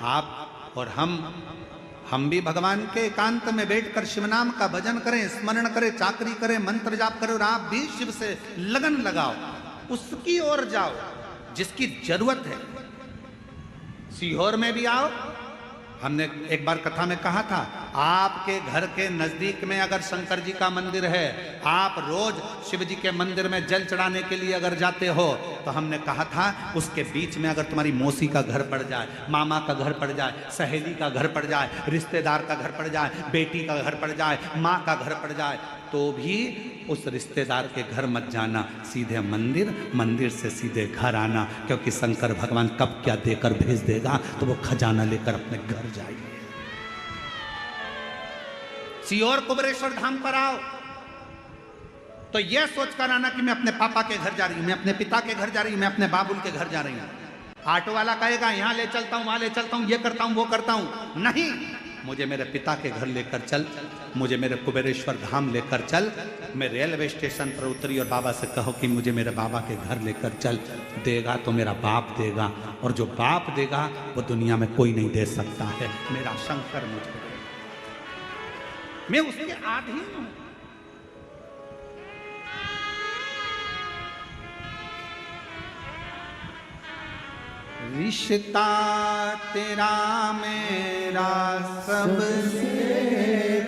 आप और हम भी भगवान के एकांत में बैठकर शिव नाम का भजन करें, स्मरण करें, चाकरी करें, मंत्र जाप करें, और आप भी शिव से लगन लगाओ, उसकी ओर जाओ जिसकी जरूरत है। सीहोर में भी आओ। हमने एक बार कथा में कहा था, आपके घर के नजदीक में अगर शंकर जी का मंदिर है, आप रोज शिव जी के मंदिर में जल चढ़ाने के लिए अगर जाते हो, तो हमने कहा था उसके बीच में अगर तुम्हारी मौसी का घर पड़ जाए, मामा का घर पड़ जाए, सहेली का घर पड़ जाए, रिश्तेदार का घर पड़ जाए, बेटी का घर पड़ जाए, माँ का घर पड़ जाए, तो भी उस रिश्तेदार के घर मत जाना, सीधे मंदिर, मंदिर से सीधे घर आना, क्योंकि शंकर भगवान कब क्या देकर भेज देगा, तो वो खजाना लेकर अपने घर जाइए। सीहोर कुबेरेश्वर धाम पर आओ तो यह सोचकर आना कि मैं अपने पापा के घर जा रही हूं, मैं अपने पिता के घर जा रही हूं, मैं अपने बाबुल के घर जा रही हूं। ऑटो वाला कहेगा यहां ले चलता हूं, वहां ले चलता हूं, ये करता हूं, वो करता हूं। नहीं, मुझे मेरे पिता के घर लेकर चल, मुझे मेरे कुबेरेश्वर धाम लेकर चल। मैं रेलवे स्टेशन पर उतरी और बाबा से कहो कि मुझे मेरे बाबा के घर लेकर चल। देगा तो मेरा बाप देगा, और जो बाप देगा वो दुनिया में कोई नहीं दे सकता है, मेरा शंकर मुझे। मैं उसके अधीन हूं। रिश्ता तेरा मेरा सबसे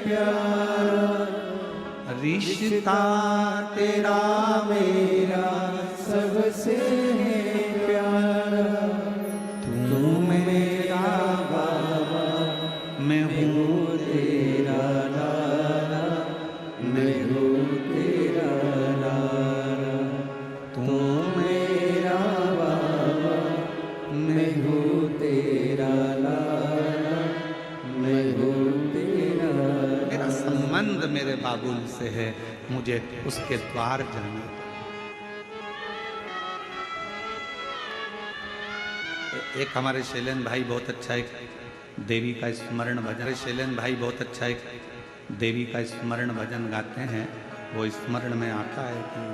प्यारा, रिश्ता तेरा मेरा सबसे प्यारा, तू मेरा बाबा, मैं हूँ तेरा लाला, मैं हूँ तेरा लाला, तू मेरा बाबा, मैं हूँ तेरा लाला, मैं हूँ तेरा। मेरा संबंध मेरे बाबुल से है, मुझे उसके द्वार जाना। एक हमारे शैलेंद्र भाई बहुत अच्छा एक देवी का स्मरण भजन, शैलेंद्र भाई बहुत अच्छा एक देवी का स्मरण भजन गाते हैं। वो स्मरण में आता है कि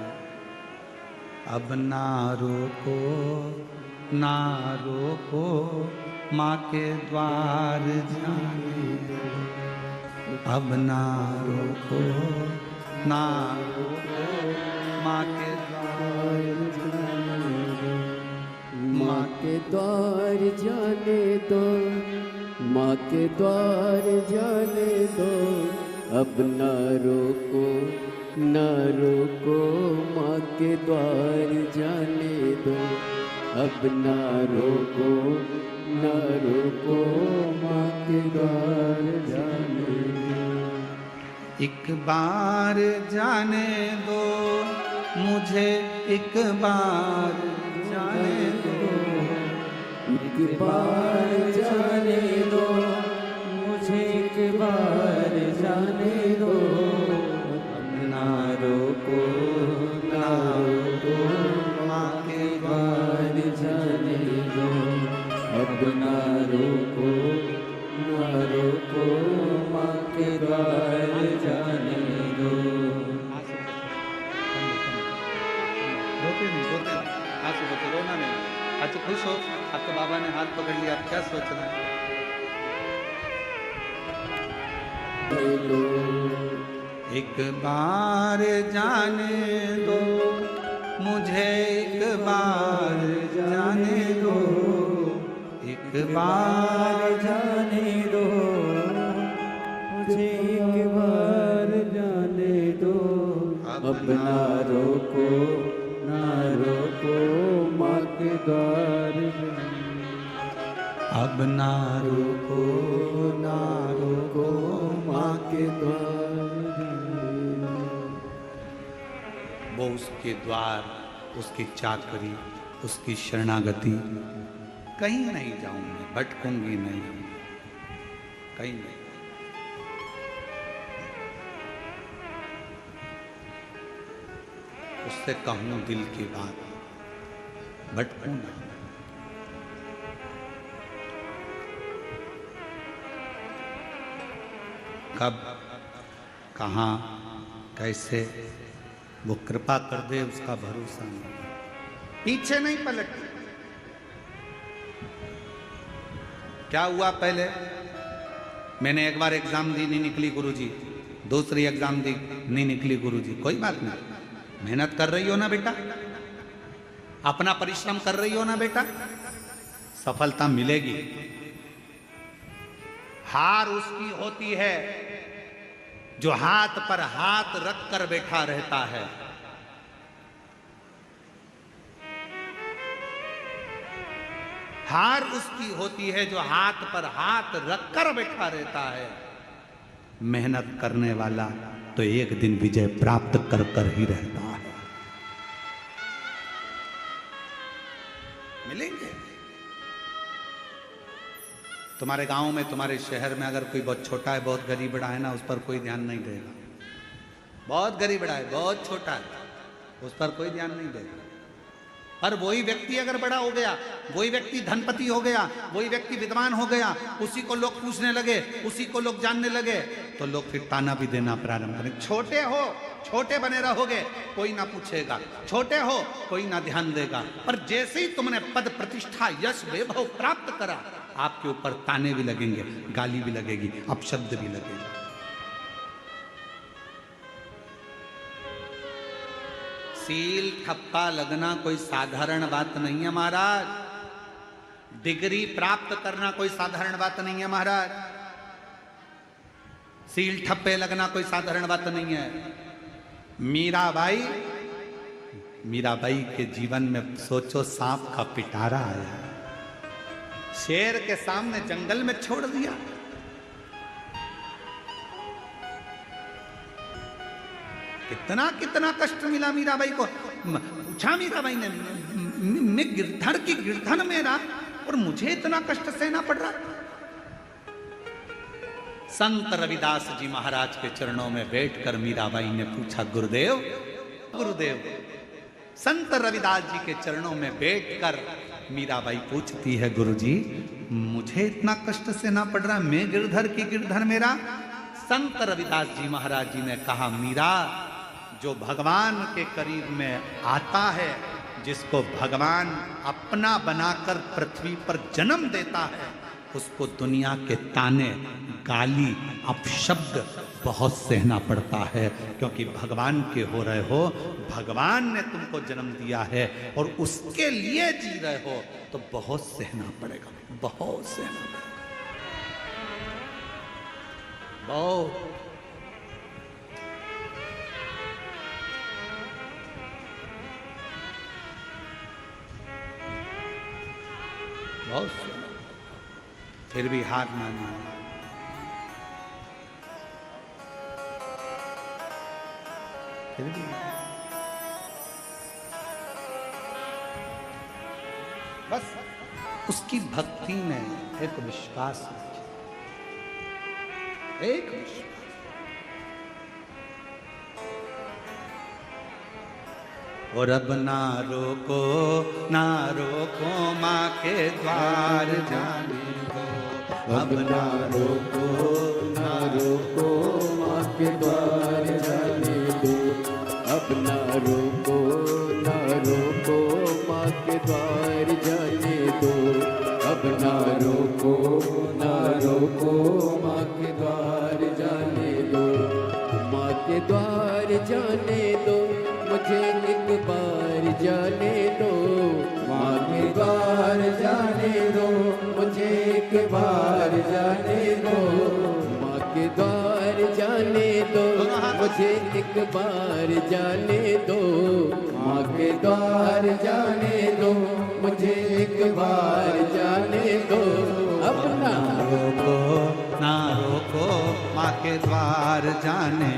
अब ना रोको ना रोको, माँ के द्वार जाने दो, अब ना रोको ना रोको, माँ के द्वार जाने दो, माँ के द्वार जाने दो, माँ के द्वार जाने दो, अब न रोको न रोको, माँ के द्वार जाने दो, अब न रोको न रोको, माँ के द्वार जाने दो। एक बार जाने दो मुझे, एक बार जाने दो, एक बार जाने दो मुझे, एक बार जाने दो, ना रोको ना रोको, माँ के द्वार जाने दो, अब न रोको न रोको, माँ के द्वार जाने दो। रोते नहीं, रोते नहीं, आंसू बचे, रोना नहीं। आज खुश हो, आपके बाबा ने हाथ पकड़ लिया, आप क्या सोच रहे हैं? एक बार जाने दो मुझे, एक बार जाने दो, एक बार जाने दो मुझे, एक बार जाने दो, अब ना रोको ना रोको, माँ के द्वार जाने, अब ना रोको ना रोको, माँ के द्वार जाने। वो उसके द्वार, उसकी चाकरी, उसकी शरणागति, कहीं नहीं जाऊंगी, भटकूंगी नहीं, कहीं नहीं। उससे कहूं दिल की बात, भटकूं नहीं। कब कहाँ कैसे वो कृपा कर दे, उसका भरोसा नहीं, पीछे नहीं पलट। क्या हुआ पहले, मैंने एक बार एग्जाम दी, नहीं निकली गुरुजी, दूसरी एग्जाम दी, नहीं निकली गुरुजी, कोई बात नहीं, मेहनत कर रही हो ना बेटा, अपना परिश्रम कर रही हो ना बेटा, सफलता मिलेगी। हार उसकी होती है जो हाथ पर हाथ रख कर बैठा रहता है। हार उसकी होती है जो हाथ पर हाथ रखकर बैठा रहता है। मेहनत करने वाला तो एक दिन विजय प्राप्त कर कर ही रहता है। मिलेंगे तुम्हारे गांव में, तुम्हारे शहर में अगर कोई बहुत छोटा है, बहुत गरीब बड़ा है ना, उस पर कोई ध्यान नहीं देगा। बहुत गरीब बड़ा है, बहुत छोटा है, उस पर कोई ध्यान नहीं देगा। और वही व्यक्ति अगर बड़ा हो गया, वही व्यक्ति धनपति हो गया, वही व्यक्ति विद्वान हो गया, उसी को लोग पूछने लगे, उसी को लोग जानने लगे, तो लोग फिर ताना भी देना प्रारंभ करें। छोटे हो, छोटे बने रहोगे, कोई ना पूछेगा, छोटे हो कोई ना ध्यान देगा। पर जैसे ही तुमने पद प्रतिष्ठा यश वैभव प्राप्त करा, आपके ऊपर ताने भी लगेंगे, गाली भी लगेगी, अपशब्द भी लगेगा। सील ठप्पा लगना कोई साधारण बात नहीं है महाराज। डिग्री प्राप्त करना कोई साधारण बात नहीं है महाराज। सील ठप्पे लगना कोई साधारण बात नहीं है। मीराबाई के जीवन में सोचो, सांप का पिटारा आया, शेर के सामने जंगल में छोड़ दिया। कितना कितना कष्ट मिला मीराबाई को। पूछा मीराबाई ने, मैं गिरधर की गिरधन मेरा, और मुझे इतना कष्ट सहना पड़ रहा। संत रविदास जी महाराज के चरणों में बैठकर मीराबाई ने पूछा, गुरुदेव गुरुदेव। संत रविदास जी के चरणों में बैठकर मीराबाई पूछती है, गुरुजी मुझे इतना कष्ट सहना पड़ रहा, मैं गिरधर की गिरधर मेरा। संत रविदास जी महाराज जी ने कहा, मीरा, जो भगवान के करीब में आता है, जिसको भगवान अपना बनाकर पृथ्वी पर जन्म देता है, उसको दुनिया के ताने, गाली, अपशब्द बहुत सहना पड़ता है। क्योंकि भगवान के हो रहे हो, भगवान ने तुमको जन्म दिया है और उसके लिए जी रहे हो, तो बहुत सहना पड़ेगा, बहुत सहना पड़ेगा, बहुत। बहुत सुना, फिर भी हार माना। फिर भी बस उसकी भक्ति में एक विश्वास, एक विश्वास। और अब ना रोको माँ के द्वार जाने दो। अब ना रोको माँ के द्वार जाने दो। अब ना रोको माँ के द्वार जाने दो। अब ना रोको माँ के द्वार जाने दो। माँ के द्वार जाने दो, मुझे एक बार जाने दो। माँ के द्वार जाने दो, मुझे एक बार जाने दो। माँ के द्वार जाने दो, मुझे एक बार जाने दो। माँ के द्वार जाने दो, मुझे एक बार जाने दो। अब ना रोको माँ के द्वार जाने।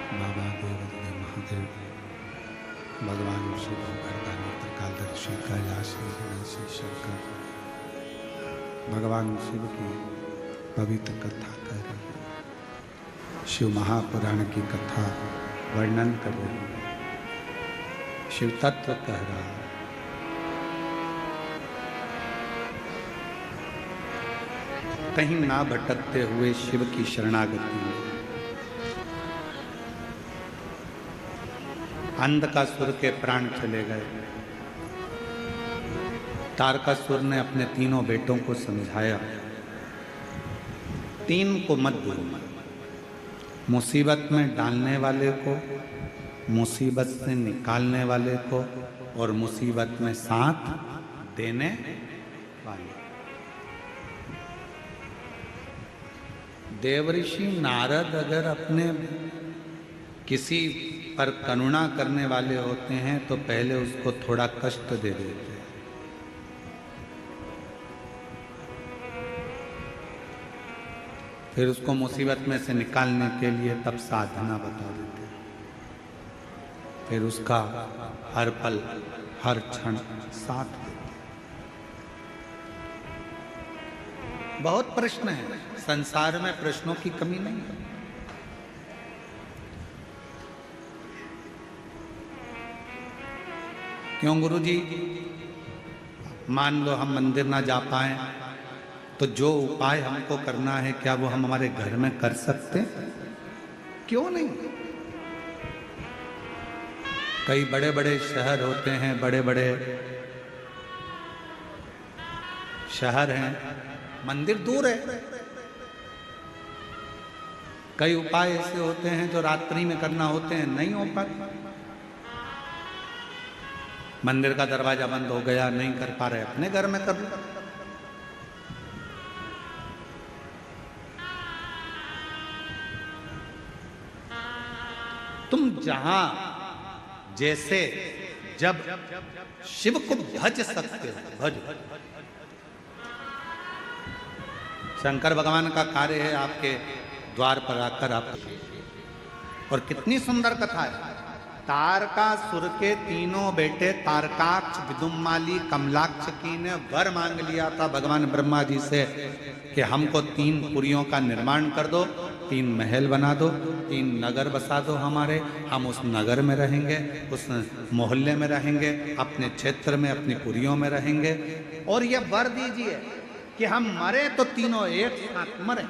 बाबा देवदेव महादेव, भगवान शिव, वरदानी त्रिकालदर्शी, कैलाशी गणेशी शंकर, भगवान शिव की पवित्र कथा कर रहे हैं। शिव महापुराण की कथा वर्णन कर रहे हैं, शिव तत्व कह रहा है। कहीं ना भटकते हुए शिव की शरणागति में। अंधकासुर के प्राण चले गए। तारकासुर ने अपने तीनों बेटों को समझाया, तीन को मत दो, मुसीबत में डालने वाले को, मुसीबत से निकालने वाले को और मुसीबत में साथ देने वाले। देवऋषि नारद अगर अपने किसी पर करुणा करने वाले होते हैं तो पहले उसको थोड़ा कष्ट दे देते हैं, फिर उसको मुसीबत में से निकालने के लिए तब साधना बता देते हैं, फिर उसका हर पल हर क्षण साथ देते हैं। बहुत प्रश्न है, संसार में प्रश्नों की कमी नहीं है। क्यों गुरुजी? मान लो हम मंदिर ना जा पाए तो जो उपाय हमको करना है क्या वो हम हमारे घर में कर सकते? क्यों नहीं? कई बड़े बड़े शहर होते हैं, बड़े बड़े शहर हैं, मंदिर दूर है। कई उपाय ऐसे होते हैं जो रात्रि में करना होते हैं, नहीं हो पाते। मंदिर का दरवाजा बंद हो गया, नहीं कर पा रहे, अपने घर में कर लो। तुम जहां जैसे जब शिव को भज सकते हो, भज। शंकर भगवान का कार्य है आपके द्वार पर आकर आप, और कितनी सुंदर कथा है। तारकासुर के तीनों बेटे तारकाक्ष, विदुम्माली, कमलाक्ष की ने वर मांग लिया था भगवान ब्रह्मा जी से कि हमको 3 पुरियों का निर्माण कर दो, 3 महल बना दो, 3 नगर बसा दो हमारे, हम उस नगर में रहेंगे, उस मोहल्ले में रहेंगे, अपने क्षेत्र में अपनी पुरियों में रहेंगे, और ये वर दीजिए कि हम मरे तो तीनों एक साथ मरे।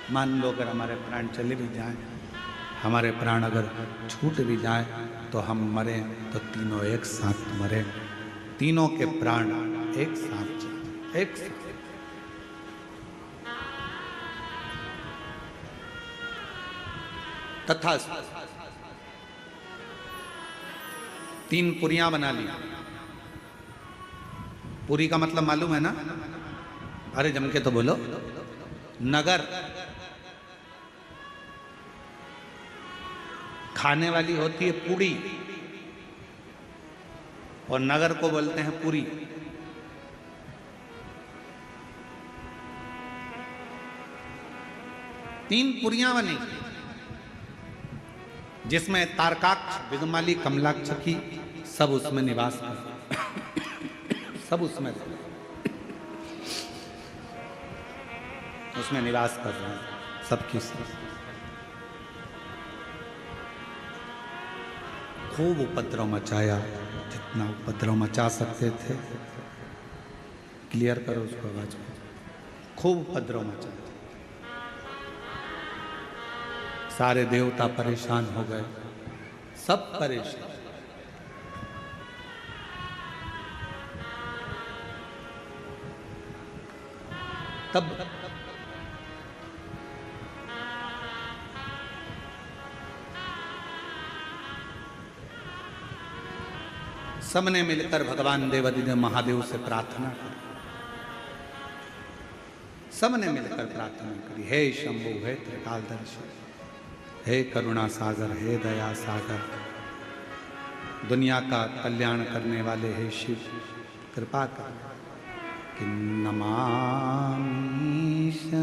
मान लो अगर हमारे प्राण चले भी जाएं, हमारे प्राण अगर छूट भी जाएं तो हम मरे तो तीनों एक साथ मरे, तीनों के प्राण एक साथ जाए, एक साथ। तथा 3 पुरियां बना ली। पुरी का मतलब मालूम है ना? अरे जम के तो बोलो। नगर खाने वाली होती है पूड़ी, और नगर को बोलते हैं पुरी। तीन पुरियां बनी जिसमें तारकाक्ष, विदुम्माली, कमलाक्ष की सब उसमें निवास कर, सब उसमें निवास कर रहे हैं, सबकी सब। खूब उपद्रव मचाया, जितना उपद्रव मचा सकते थे। क्लियर करो उसको आवाज में। खूब उपद्रव मचाया, सारे देवता परेशान हो गए, सब परेशान। तब सबने मिलकर भगवान देवादिदेव महादेव से प्रार्थना की। सबने मिलकर प्रार्थना करी, हे शंभु, हे त्रिकालदर्शी, हे करुणा सागर, हे दया सागर, दुनिया का कल्याण करने वाले हे शिव, कृपा कर कि नमामि